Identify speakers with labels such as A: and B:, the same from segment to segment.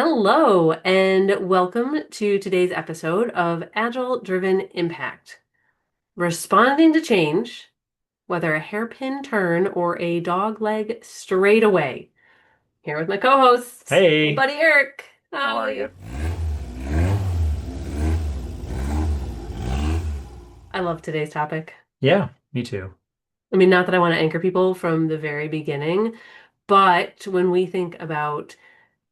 A: Hello, and welcome to today's episode of Agile Driven Impact. Responding to change, whether a hairpin turn or a dog leg straightaway. Here with my co-hosts, my
B: Hey,
A: buddy Eric.
B: how are you?
A: Hi. I love today's topic.
B: Yeah, me too.
A: I mean, not that I want to anchor people from the very beginning, but when we think about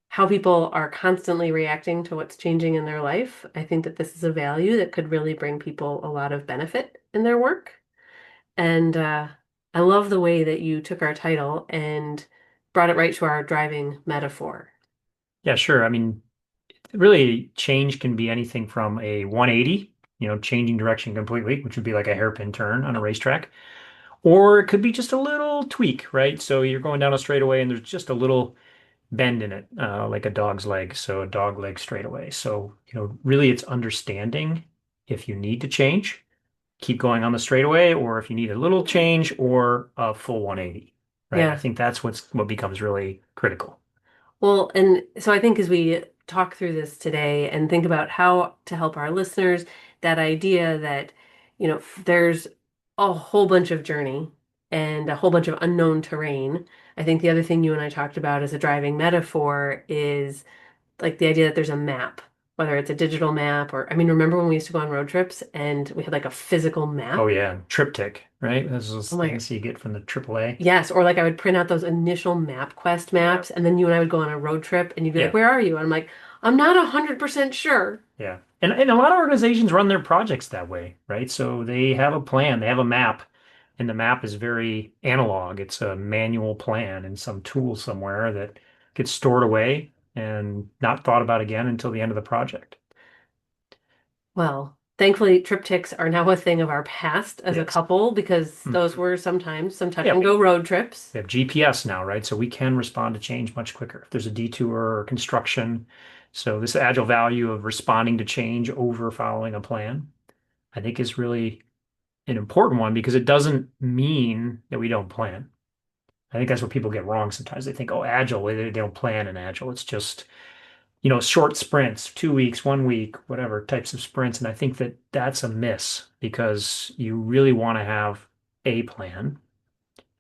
A: how people are constantly reacting to what's changing in their life, I think that this is a value that could really bring people a lot of benefit in their work. And I love the way that you took our title and brought it right to our driving metaphor.
B: Yeah, sure. I mean, really, change can be anything from a 180, changing direction completely, which would be like a hairpin turn on a racetrack, or it could be just a little tweak, right? So you're going down a straightaway and there's just a little bend in it, like a dog's leg, so a dog leg straightaway. So, really it's understanding if you need to change, keep going on the straightaway, or if you need a little change or a full 180, right? I
A: Yeah.
B: think that's what becomes really critical.
A: Well, and so I think as we talk through this today and think about how to help our listeners, that idea that, there's a whole bunch of journey and a whole bunch of unknown terrain. I think the other thing you and I talked about as a driving metaphor is like the idea that there's a map, whether it's a digital map or, I mean, remember when we used to go on road trips and we had like a physical
B: Oh
A: map?
B: yeah, triptych, right? This is
A: Oh my,
B: things you get from the AAA.
A: yes. Or like I would print out those initial MapQuest maps and then you and I would go on a road trip and you'd be like,
B: Yeah,
A: where are you? And I'm like, I'm not 100% sure.
B: yeah. And a lot of organizations run their projects that way, right? So they have a plan, they have a map, and the map is very analog. It's a manual plan in some tool somewhere that gets stored away and not thought about again until the end of the project.
A: Well, thankfully, triptychs are now a thing of our past as a
B: Yes.
A: couple because those
B: Mhm.
A: were sometimes some touch
B: Yeah,
A: and go road trips.
B: we have GPS now, right? So we can respond to change much quicker if there's a detour or construction. So this agile value of responding to change over following a plan, I think is really an important one because it doesn't mean that we don't plan. I think that's what people get wrong sometimes. They think, oh, agile, they don't plan in agile. It's just, short sprints, 2 weeks, 1 week, whatever types of sprints. And I think that that's a miss because you really want to have a plan.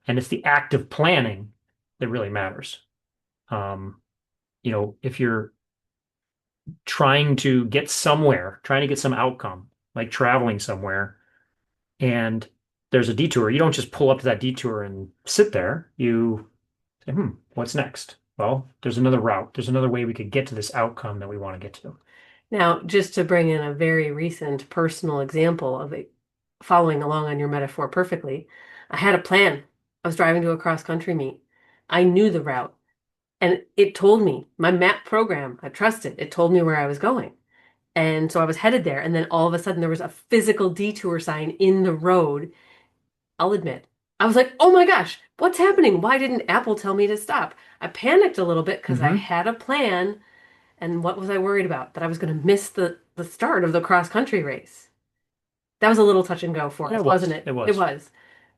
B: And it's the act of planning that really matters. Um, if you're trying to get some outcome, like traveling somewhere, and there's a detour, you don't just pull up to that detour and sit there. You say, what's next? Well, there's another route. There's another way we could get to this outcome that we want to get to.
A: Now, just to bring in a very recent personal example of it following along on your metaphor perfectly, I had a plan. I was driving to a cross country meet. I knew the route and it told me my map program, I trusted. It told me where I was going. And so I was headed there. And then all of a sudden there was a physical detour sign in the road. I'll admit, I was like, oh my gosh, what's happening? Why didn't Apple tell me to stop? I panicked a little bit because I
B: Hmm.
A: had a plan. And what was I worried about? That I was going to miss the start of the cross country race. That was a little touch and go for
B: Yeah,
A: us,
B: it
A: wasn't
B: was.
A: it?
B: It
A: It
B: was.
A: was.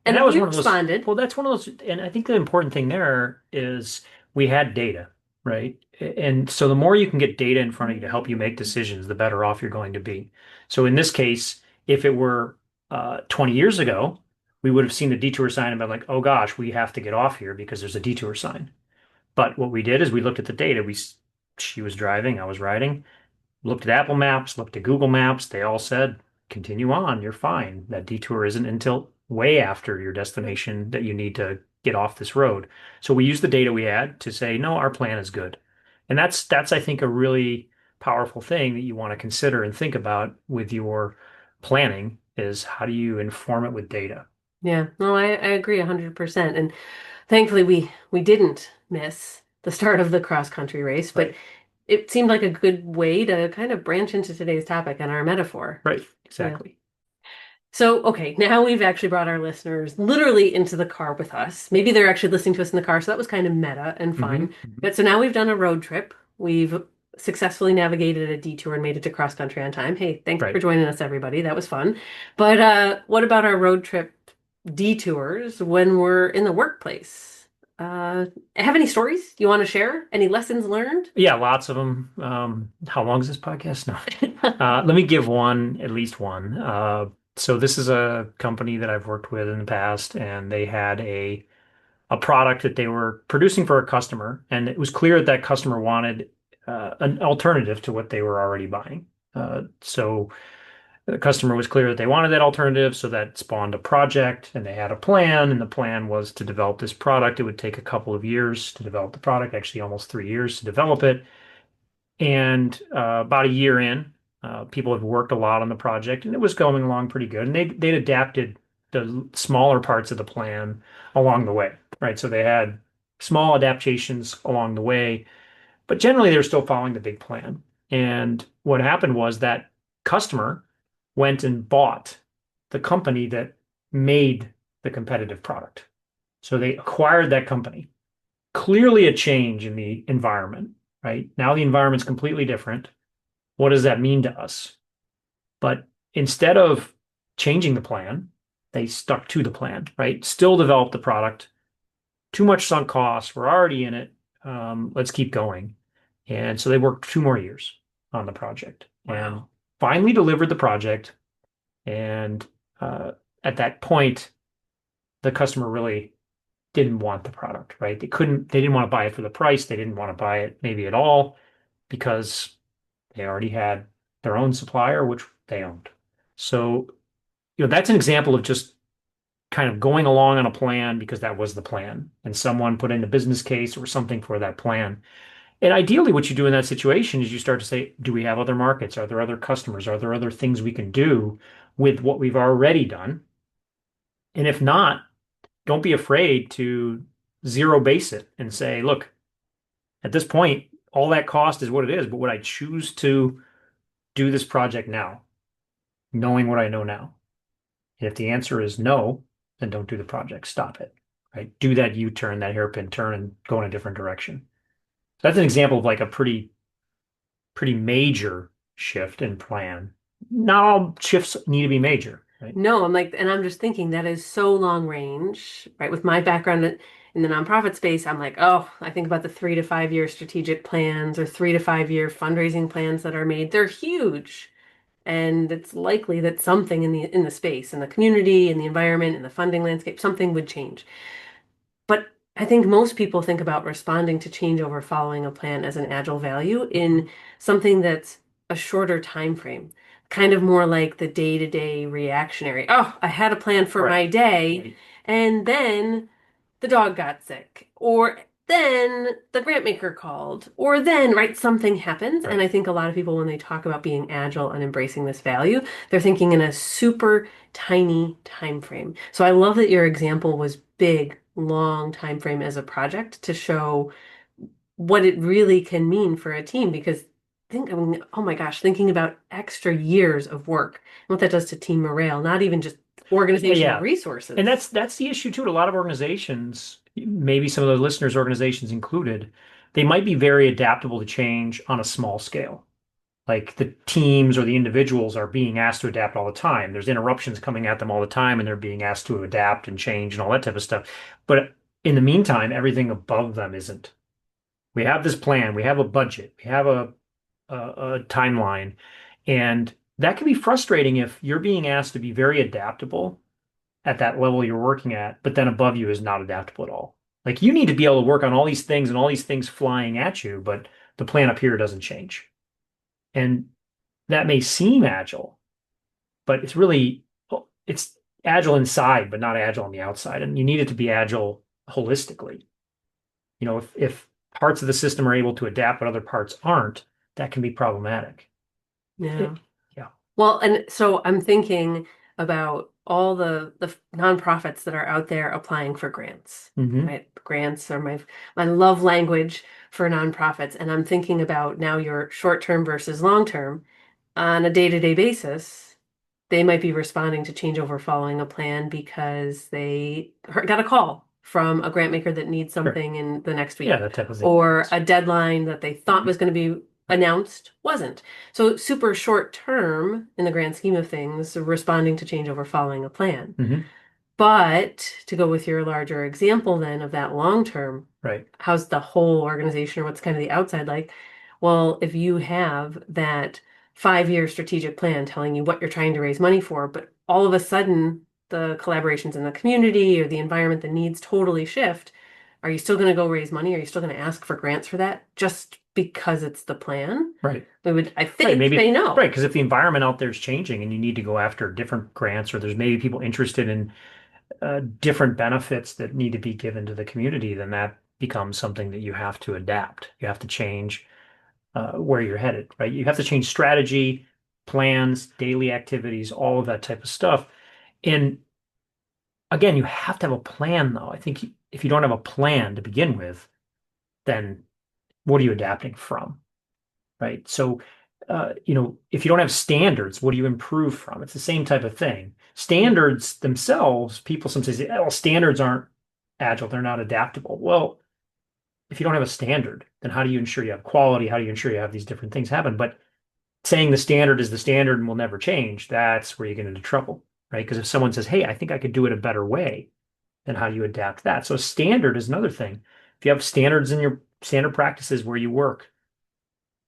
B: And
A: And
B: that was
A: we
B: one of those,
A: responded.
B: well, that's one of those, and I think the important thing there is we had data, right? And so the more you can get data in front of you to help you make decisions, the better off you're going to be. So in this case, if it were 20 years ago, we would have seen the detour sign and been like, oh gosh, we have to get off here because there's a detour sign. But what we did is we looked at the data. She was driving, I was riding, looked at Apple Maps, looked at Google Maps. They all said, continue on, you're fine. That detour isn't until way after your destination that you need to get off this road. So we used the data we had to say, no, our plan is good. And that's I think a really powerful thing that you want to consider and think about with your planning is how do you inform it with data?
A: Yeah, no, I agree 100%. And thankfully we didn't miss the start of the cross country race, but
B: Right.
A: it seemed like a good way to kind of branch into today's topic and our metaphor.
B: Right.
A: Yeah.
B: Exactly.
A: So, okay, now we've actually brought our listeners literally into the car with us. Maybe they're actually listening to us in the car, so that was kind of meta and fun.
B: Hmm.
A: But so now we've done a road trip. We've successfully navigated a detour and made it to cross country on time. Hey, thanks for
B: Right.
A: joining us, everybody. That was fun. But what about our road trip detours when we're in the workplace? Uh, have any stories you want to share? Any lessons learned?
B: Yeah, lots of them. How long is this podcast? No. Let me give one, at least one. So this is a company that I've worked with in the past, and they had a product that they were producing for a customer, and it was clear that that customer wanted an alternative to what they were already buying. So the customer was clear that they wanted that alternative, so that spawned a project, and they had a plan, and the plan was to develop this product. It would take a couple of years to develop the product, actually almost 3 years to develop it. And about a year in, people had worked a lot on the project, and it was going along pretty good. And they'd adapted the smaller parts of the plan along the way, right? So they had small adaptations along the way, but generally they were still following the big plan. And what happened was that customer went and bought the company that made the competitive product. So they acquired that company. Clearly a change in the environment, right? Now the environment's completely different. What does that mean to us? But instead of changing the plan, they stuck to the plan, right? Still developed the product. Too much sunk costs. We're already in it. Let's keep going. And so they worked 2 more years on the project and
A: Wow.
B: finally delivered the project. And at that point, the customer really didn't want the product, right? They didn't want to buy it for the price. They didn't want to buy it maybe at all because they already had their own supplier, which they owned. So, that's an example of just kind of going along on a plan because that was the plan. And someone put in a business case or something for that plan. And ideally, what you do in that situation is you start to say, do we have other markets? Are there other customers? Are there other things we can do with what we've already done? And if not, don't be afraid to zero base it and say, look, at this point, all that cost is what it is, but would I choose to do this project now, knowing what I know now? And if the answer is no, then don't do the project. Stop it, right? Do that U-turn, that hairpin turn, and go in a different direction. So that's an example of like a pretty major shift in plan. Not all shifts need to be major, right?
A: No, I'm like, and I'm just thinking that is so long range, right? With my background in the nonprofit space, I'm like, oh, I think about the 3 to 5 year strategic plans or 3 to 5 year fundraising plans that are made. They're huge. And it's likely that something in the space, in the community, in the environment, in the funding landscape, something would change. But I think most people think about responding to change over following a plan as an agile value in something that's a shorter time frame, kind of more like the day-to-day reactionary. Oh, I had a plan for
B: Right.
A: my day,
B: Right.
A: and then the dog got sick, or then the grant maker called, or then, right, something happens. And
B: Right.
A: I think a lot of people, when they talk about being agile and embracing this value, they're thinking in a super tiny time frame. So I love that your example was big, long time frame as a project to show what it really can mean for a team because I mean, oh my gosh, thinking about extra years of work and what that does to team morale, not even just organizational
B: Yeah. And
A: resources.
B: that's the issue too. A lot of organizations, maybe some of the listeners' organizations included, they might be very adaptable to change on a small scale. Like the teams or the individuals are being asked to adapt all the time. There's interruptions coming at them all the time, and they're being asked to adapt and change and all that type of stuff. But in the meantime, everything above them isn't. We have this plan, we have a budget, we have a timeline, and that can be frustrating if you're being asked to be very adaptable at that level you're working at, but then above you is not adaptable at all. Like you need to be able to work on all these things and all these things flying at you, but the plan up here doesn't change. And that may seem agile, but it's agile inside, but not agile on the outside. And you need it to be agile holistically. If parts of the system are able to adapt, but other parts aren't, that can be problematic.
A: Yeah.
B: It, yeah.
A: Well, and so I'm thinking about all the nonprofits that are out there applying for grants,
B: Hmm.
A: right? Grants are my love language for nonprofits, and I'm thinking about now your short term versus long term on a day-to-day basis. They might be responding to change over following a plan because got a call from a grant maker that needs
B: Sure.
A: something in the next
B: Yeah,
A: week,
B: that type of thing
A: or
B: happens.
A: a deadline that they thought was going to be
B: Right.
A: announced wasn't. So super short term in the grand scheme of things, responding to change over following a plan.
B: Hmm.
A: But to go with your larger example then of that long term,
B: Right.
A: how's the whole organization or what's kind of the outside like? Well, if you have that 5-year strategic plan telling you what you're trying to raise money for, but all of a sudden the collaborations in the community or the environment, the needs totally shift, are you still going to go raise money? Are you still going to ask for grants for that just because it's the plan?
B: Right.
A: We would, I
B: Right.
A: think,
B: Maybe,
A: say
B: right.
A: no.
B: Because if the environment out there is changing and you need to go after different grants, or there's maybe people interested in different benefits that need to be given to the community, then that becomes something that you have to adapt. You have to change where you're headed, right? You have to change strategy, plans, daily activities, all of that type of stuff. And again, you have to have a plan, though. I think if you don't have a plan to begin with, then what are you adapting from, right? So, if you don't have standards, what do you improve from? It's the same type of thing.
A: Yeah.
B: Standards themselves, people sometimes say, "Oh, standards aren't agile, they're not adaptable." Well, if you don't have a standard, then how do you ensure you have quality? How do you ensure you have these different things happen? But saying the standard is the standard and will never change, that's where you get into trouble, right? Because if someone says, "Hey, I think I could do it a better way," then how do you adapt that? So standard is another thing. If you have standards in your standard practices where you work,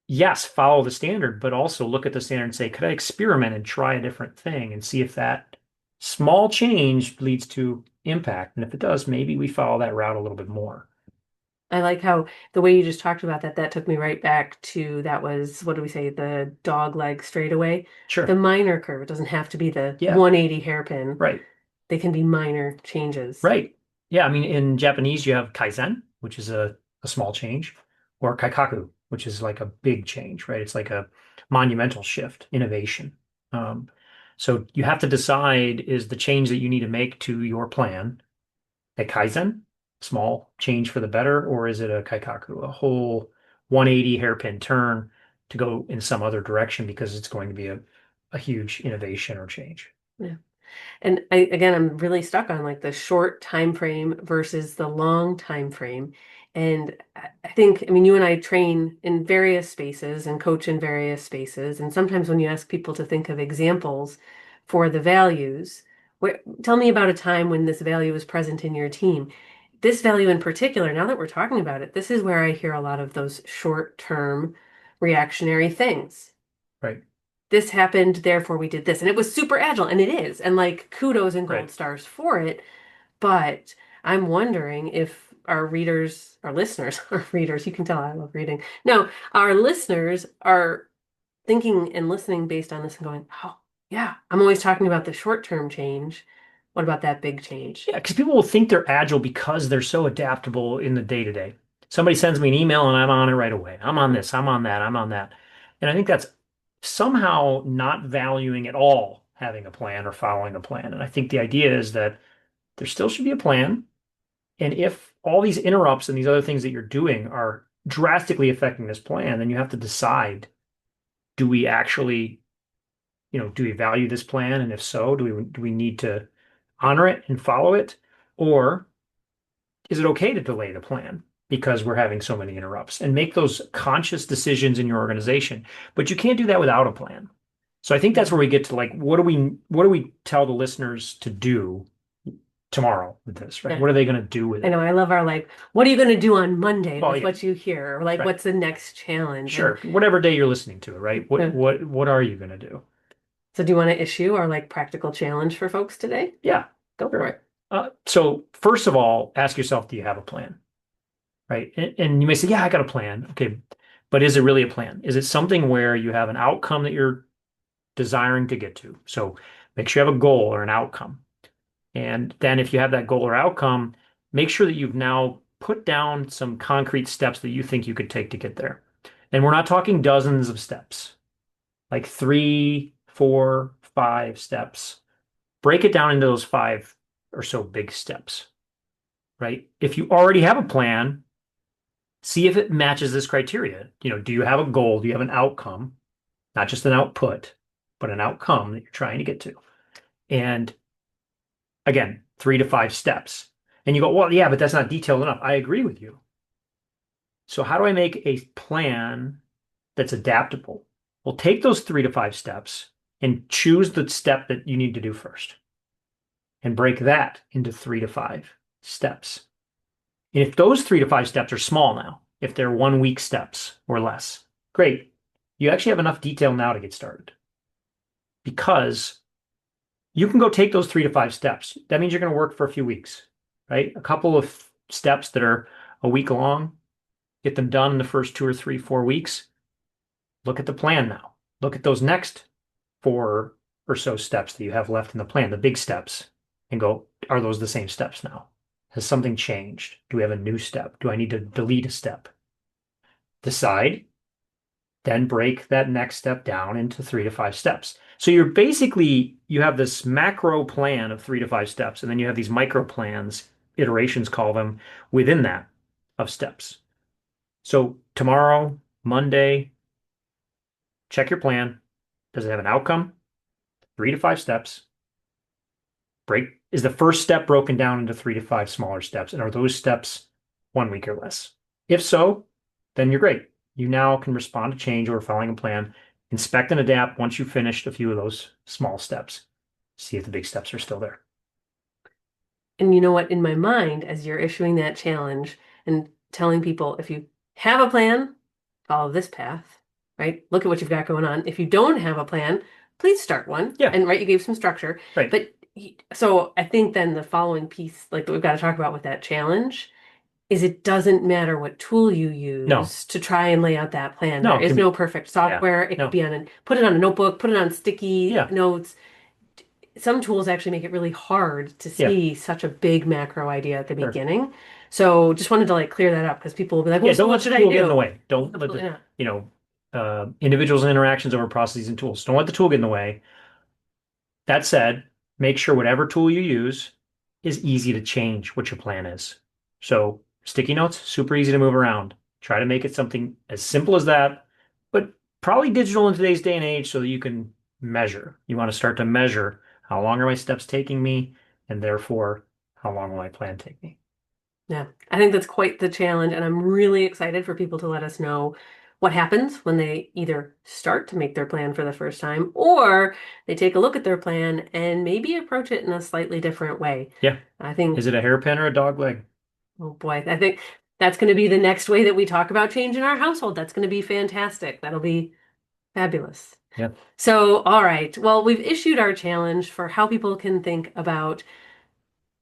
B: yes, follow the standard, but also look at the standard and say, could I experiment and try a different thing and see if that small change leads to impact? And if it does, maybe we follow that route a little bit more.
A: I like how the way you just talked about that, that took me right back to that was, what do we say, the dog leg straightaway, the
B: Sure.
A: minor curve. It doesn't have to be the
B: Yeah.
A: 180 hairpin.
B: Right.
A: They can be minor changes.
B: Right. Yeah. I mean, in Japanese, you have kaizen, which is a small change, or kaikaku, which is like a big change, right? It's like a monumental shift, innovation. Um, so you have to decide, is the change that you need to make to your plan a kaizen, small change for the better, or is it a kaikaku, a whole 180 hairpin turn to go in some other direction because it's going to be a huge innovation or change?
A: Yeah. And I'm really stuck on like the short time frame versus the long time frame. And I think, I mean, you and I train in various spaces and coach in various spaces. And sometimes when you ask people to think of examples for the values, tell me about a time when this value was present in your team. This value in particular, now that we're talking about it, this is where I hear a lot of those short-term reactionary things.
B: Right.
A: This happened, therefore we did this. And it was super agile, and it is. And like kudos and gold
B: Right.
A: stars for it. But I'm wondering if our readers, our listeners, our readers, you can tell I love reading. No, our listeners are thinking and listening based on this and going, oh, yeah, I'm always talking about the short-term change. What about that big change?
B: Yeah, because people will think they're agile because they're so adaptable in the day to day. Somebody sends me an email and I'm on it right away. I'm on this, I'm on that, I'm on that. And I think that's somehow not valuing at all having a plan or following a plan. And I think the idea is that there still should be a plan. And if all these interrupts and these other things that you're doing are drastically affecting this plan, then you have to decide, do we actually, do we value this plan? And if so, do we need to honor it and follow it? Or is it okay to delay the plan because we're having so many interrupts and make those conscious decisions in your organization? But you can't do that without a plan. So I think that's where we get to like, what do we tell the listeners to do tomorrow with this, right?
A: Yeah.
B: What are they going to do with
A: I know.
B: it?
A: I love our like, what are you going to do on Monday
B: Well,
A: with
B: yeah,
A: what you hear? Or like,
B: right.
A: what's the next challenge? And
B: Sure. Whatever day you're listening to it, right? What
A: uh,
B: what what are you going to do?
A: so do you want to issue our like practical challenge for folks today?
B: Yeah,
A: Go for
B: sure.
A: it.
B: So first of all, ask yourself, do you have a plan? Right? And you may say, yeah, I got a plan. Okay, but is it really a plan? Is it something where you have an outcome that you're desiring to get to? So make sure you have a goal or an outcome. And then if you have that goal or outcome, make sure that you've now put down some concrete steps that you think you could take to get there. And we're not talking dozens of steps, like 3, 4, 5 steps. Break it down into those 5 or so big steps, right? If you already have a plan, see if it matches this criteria. Do you have a goal? Do you have an outcome? Not just an output, but an outcome that you're trying to get to. And again, 3 to 5 steps. And you go, well, yeah, but that's not detailed enough. I agree with you. So how do I make a plan that's adaptable? Well, take those 3 to 5 steps and choose the step that you need to do first. and break that into 3 to 5 steps. And if those 3 to 5 steps are small now, if they're 1 week steps or less, great. You actually have enough detail now to get started because you can go take those 3 to 5 steps. That means you're going to work for a few weeks, right? A couple of steps that are a week long, get them done in the first 2 or 3, 4 weeks. Look at the plan now. Look at those next 4 or so steps that you have left in the plan, the big steps, and go, are those the same steps now? Has something changed? Do we have a new step? Do I need to delete a step? Decide, then break that next step down into 3 to 5 steps. So you have this macro plan of 3 to 5 steps, and then you have these micro plans, iterations call them, within that of steps. So tomorrow, Monday, check your plan. Does it have an outcome? 3 to 5 steps. Is the first step broken down into 3 to 5 smaller steps? And are those steps 1 week or less? If so, then you're great. You now can respond to change or following a plan, inspect and adapt once you've finished a few of those small steps. See if the big steps are still there.
A: And you know what? In my mind, as you're issuing that challenge and telling people, if you have a plan, follow this path, right? Look at what you've got going on. If you don't have a plan, please start one.
B: Yeah.
A: And right, you gave some structure.
B: Right.
A: But so I think then the following piece, like that we've got to talk about with that challenge, is it doesn't matter what tool you
B: No.
A: use to try and lay out that plan.
B: No,
A: There is no perfect software. It
B: no.
A: could be put it on a notebook, put it on sticky
B: Yeah.
A: notes. Some tools actually make it really hard to
B: Yeah.
A: see such a big macro idea at the
B: Sure.
A: beginning. So just wanted to like clear that up because people will be like, well,
B: Yeah,
A: so
B: don't
A: what
B: let the
A: should I
B: tool get in
A: do?
B: the way. Don't let
A: Absolutely not.
B: individuals and interactions over processes and tools. Don't let the tool get in the way. That said, make sure whatever tool you use is easy to change what your plan is. So sticky notes, super easy to move around. Try to make it something as simple as that, but probably digital in today's day and age so that you can measure. You want to start to measure how long are my steps taking me, and therefore, how long will my plan take me?
A: Yeah, I think that's quite the challenge, and I'm really excited for people to let us know what happens when they either start to make their plan for the first time or they take a look at their plan and maybe approach it in a slightly different way.
B: Yeah.
A: I think,
B: Is it a hairpin or a dog leg?
A: oh boy, I think that's going to be the next way that we talk about change in our household. That's going to be fantastic. That'll be fabulous.
B: Yeah.
A: So, all right. Well, we've issued our challenge for how people can think about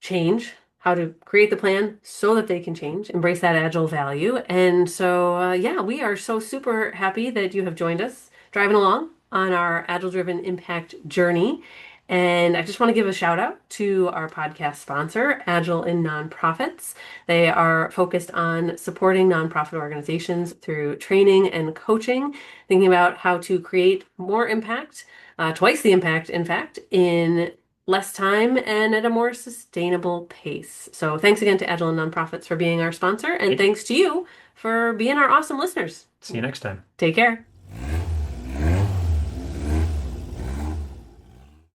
A: change, how to create the plan so that they can change, embrace that agile value. And so, yeah, we are so super happy that you have joined us driving along on our Agile Driven Impact journey. And I just want to give a shout out to our podcast sponsor, Agile in Nonprofits. They are focused on supporting nonprofit organizations through training and coaching, thinking about how to create more impact, twice the impact, in fact, in less time and at a more sustainable pace. So thanks again to Agile and Nonprofits for being our sponsor, and thanks to you for being our awesome listeners.
B: See you next time.
A: Take care.